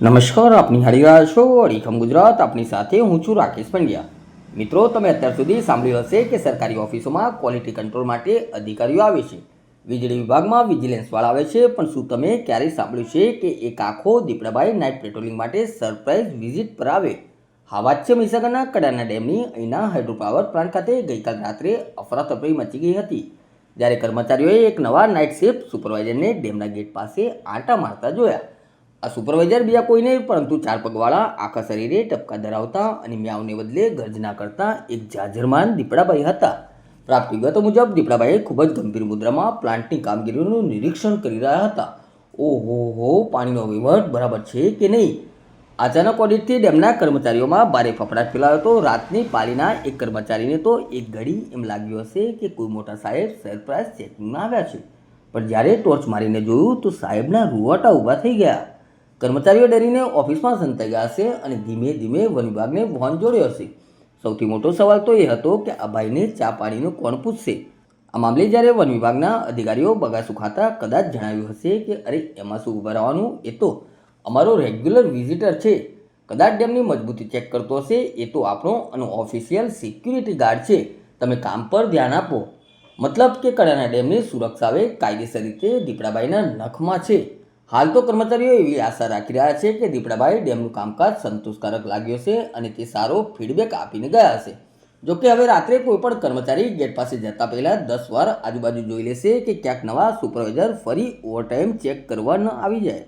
નમસ્કાર, આપ નિહાળી રહ્યા છો અડીખમ ગુજરાત. આપની સાથે હું છું રાકેશ પંડ્યા. મિત્રો, તમે અત્યાર સુધી સાંભળ્યું હશે કે સરકારી ઓફિસોમાં ક્વોલિટી કંટ્રોલ માટે અધિકારીઓ આવે છે, વીજળી વિભાગમાં વિજિલન્સવાળા આવે છે. પણ શું તમે ક્યારેય સાંભળ્યું છે કે એક આખો દીપડાભાઈ નાઇટ પેટ્રોલિંગ માટે સરપ્રાઇઝ વિઝિટ પર આવે? હા, વાત છે મહીસાગરના કડાના ડેમની. અહીંના હાઇડ્રો પાવર પ્લાન્ટ ખાતે ગઈકાલ રાત્રે અફરાતફરી મચી ગઈ હતી, જ્યારે કર્મચારીઓએ એક નવા નાઇટ શિફ્ટ સુપરવાઇઝરને ડેમના ગેટ પાસે આંટા મારતા જોયા. આ સુપરવાઇઝર બીજા કોઈ નહીં પરંતુ 4 પગવાળા, આખા શરીરે ટપકા ધરાવતા અને મ્યાઉને બદલે ગર્જના કરતા એક જાજરમાન દીપડાભાઈ હતા. પ્રાપ્ત વિગતો મુજબ દીપડાભાઈ ખૂબ જ ગંભીર મુદ્રામાં પ્લાન્ટની કામગીરીનું નિરીક્ષણ કરી રહ્યા હતા. ઓહો, પાણીનો વહીવટ બરાબર છે કે નહીં? અચાનક ઓડિટથી ડેમના કર્મચારીઓમાં ભારે ફફડાટ ફેલાયો હતો. રાતની પાળીના એક કર્મચારીને તો એક ઘડી એમ લાગ્યું હશે કે કોઈ મોટા સાહેબ સરપ્રાઇઝ ચેકિંગમાં આવ્યા છે. પણ જ્યારે ટોર્ચ મારીને જોયું તો સાહેબના રૂવાટા ઊભા થઈ ગયા. કર્મચારીઓ ડરીને ઓફિસમાં સંતાઈ ગયા હશે અને ધીમે ધીમે વન વિભાગને ફોન જોડ્યો હશે. સૌથી મોટો સવાલ તો એ હતો કે આ ભાઈને ચા પાણીનું કોણ પૂછશે? આ મામલે જ્યારે વન વિભાગના અધિકારીઓ બગાસું ખાતા કદાચ જણાવ્યું હશે કે અરે એમાં શું ઊભા રહેવાનું, એ તો અમારો રેગ્યુલર વિઝિટર છે, કદાચ ડેમની મજબૂતી ચેક કરતો હશે, એ તો આપણો અનઓફિશિયલ સિક્યુરિટી ગાર્ડ છે, તમે કામ પર ધ્યાન આપો. મતલબ કે કડાના ડેમની સુરક્ષા હવે કાયદેસર રીતે દીપડાભાઈના નખમાં છે. હાલ તો કર્મચારીઓ એવી આશા રાખી રહ્યા છે કે દીપડાભાઈ ડેમનું કામકાજ સંતોષકારક લાગ્યું હશે અને તે સારો ફીડબેક આપીને ગયા હશે. જોકે હવે રાત્રે કોઈ પણ કર્મચારી ગેટ પાસે જતા પહેલાં 10 વાર આજુબાજુ જોઈ લેશે કે ક્યાંક નવા સુપરવાઇઝર ફરી ઓવરટાઈમ ચેક કરવા ન આવી જાય.